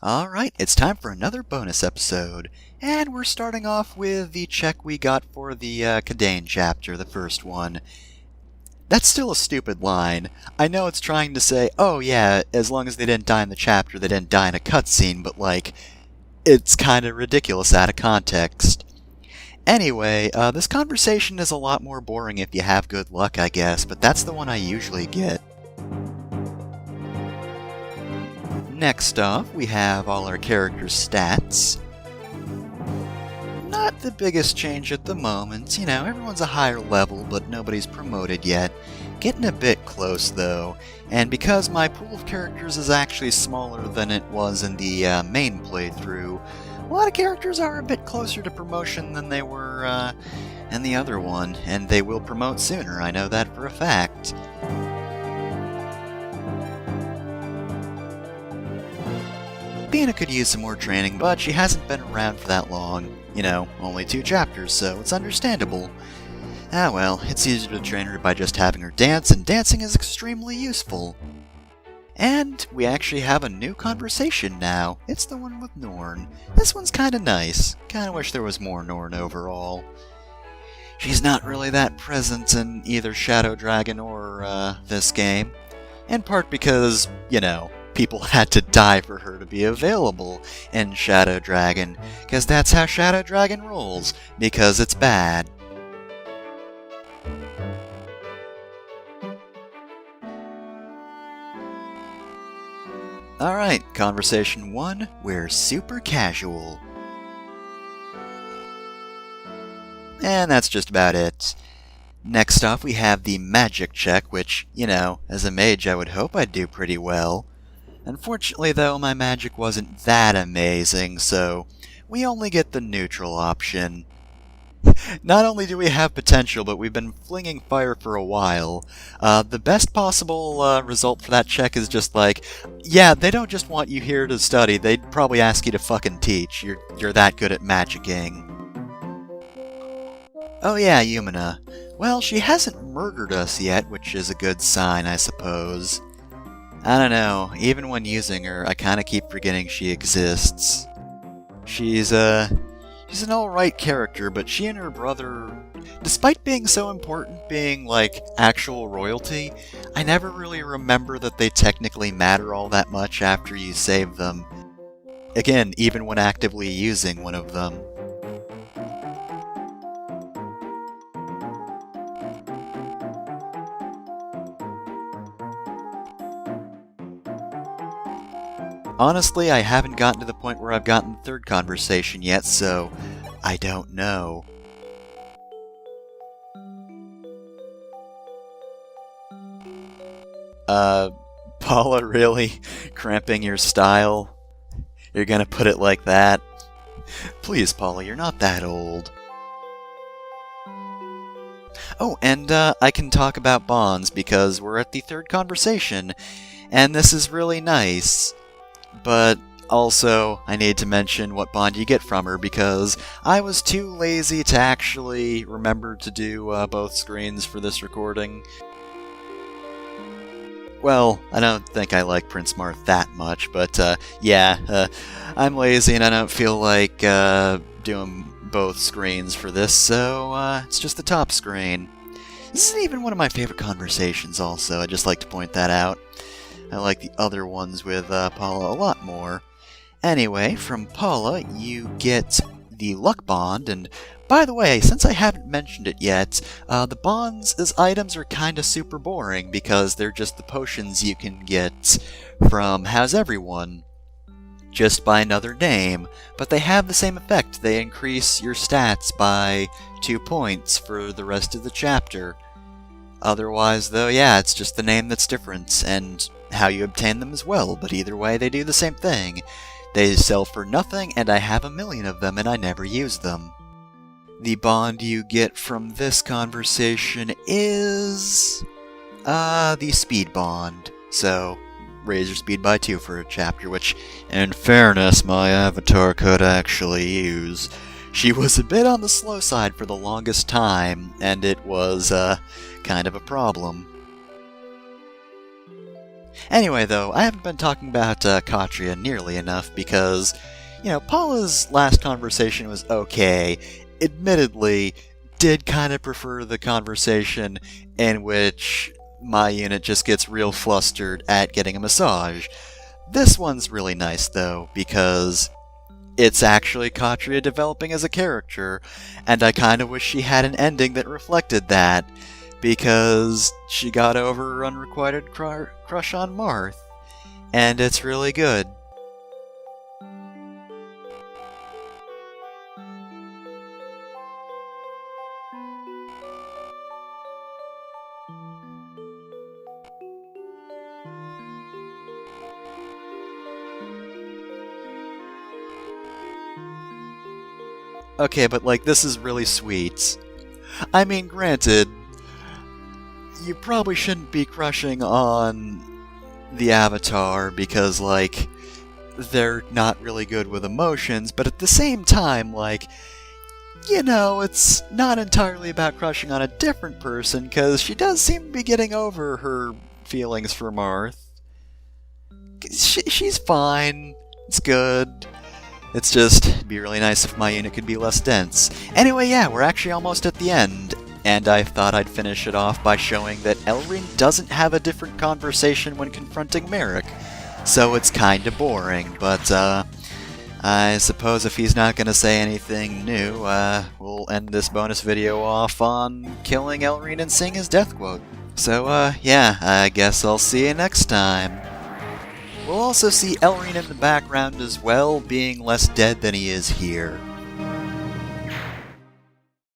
Alright, it's time for another bonus episode, and we're starting off with the check we got for the Kadane chapter, the first one. That's still a stupid line. I know it's trying to say, oh yeah, as long as they didn't die in the chapter, they didn't die in a cutscene, but like, it's kinda ridiculous out of context. Anyway, this conversation is a lot more boring if you have good luck, I guess, but that's the one I usually get. Next off, we have all our characters' stats. Not the biggest change at the moment, you know, everyone's a higher level, but nobody's promoted yet. Getting a bit close, though, and because my pool of characters is actually smaller than it was in the main playthrough, a lot of characters are a bit closer to promotion than they were in the other one, and they will promote sooner, I know that for a fact. Bina could use some more training, but she hasn't been around for that long. You know, only 2 chapters, so it's understandable. Ah well, it's easier to train her by just having her dance, and dancing is extremely useful. And we actually have a new conversation now. It's the one with Norn. This one's kinda nice. Kinda wish there was more Norn overall. She's not really that present in either Shadow Dragon or this game. In part because, you know, people had to die for her to be available in Shadow Dragon, because that's how Shadow Dragon rolls, because it's bad. Alright, conversation 1, we're super casual. And that's just about it. Next off we have the magic check, which, you know, as a mage I would hope I'd do pretty well. Unfortunately, though, my magic wasn't that amazing, so we only get the neutral option. Not only do we have potential, but we've been flinging fire for a while. The best possible result for that check is just like, yeah, they don't just want you here to study, they'd probably ask you to fucking teach. You're that good at magicking. Oh yeah, Yumina. Well, she hasn't murdered us yet, which is a good sign, I suppose. I don't know, even when using her, I kinda keep forgetting she exists. She's an alright character, but she and her brother, despite being so important, being, like, actual royalty, I never really remember that they technically matter all that much after you save them. Again, even when actively using one of them. Honestly, I haven't gotten to the point where I've gotten the third conversation yet, so I don't know. Paula, really? Cramping your style? You're gonna put it like that? Please, Paula, you're not that old. Oh, and I can talk about bonds because we're at the third conversation, and this is really nice. But also, I need to mention what bond you get from her, because I was too lazy to actually remember to do both screens for this recording. Well, I don't think I like Prince Marth that much, but yeah, I'm lazy and I don't feel like doing both screens for this, so it's just the top screen. This isn't even one of my favorite conversations also, I'd just like to point that out. I like the other ones with Paula a lot more. Anyway, from Paula, you get the luck bond, and by the way, since I haven't mentioned it yet, the bonds as items are kinda super boring because they're just the potions you can get from How's Everyone, just by another name, but they have the same effect. They increase your stats by 2 points for the rest of the chapter. Otherwise, though, yeah, it's just the name that's different, and how you obtain them as well, but either way they do the same thing. They sell for nothing, and I have 1,000,000 of them, and I never use them. The bond you get from this conversation is the speed bond. So, raise your speed by 2 for a chapter, which, in fairness, my avatar could actually use. She was a bit on the slow side for the longest time, and it was, kind of a problem. Anyway, though, I haven't been talking about Katria nearly enough because, Paula's last conversation was okay. Admittedly, did kind of prefer the conversation in which my unit just gets real flustered at getting a massage. This one's really nice, though, because it's actually Katria developing as a character, and I kind of wish she had an ending that reflected that, because she got over her unrequited crush on Marth, and it's really good. Okay, but this is really sweet. I mean, granted, you probably shouldn't be crushing on the Avatar because, they're not really good with emotions, but at the same time, it's not entirely about crushing on a different person, because she does seem to be getting over her feelings for Marth. She's fine. It's good. It's just, it'd be really nice if my unit could be less dense. Anyway, yeah, we're actually almost at the end, and I thought I'd finish it off by showing that Elrine doesn't have a different conversation when confronting Merrick, so it's kinda boring, but, I suppose if he's not gonna say anything new, we'll end this bonus video off on killing Elrine and seeing his death quote. So, yeah, I guess I'll see you next time. We'll also see Elrine in the background as well, being less dead than he is here.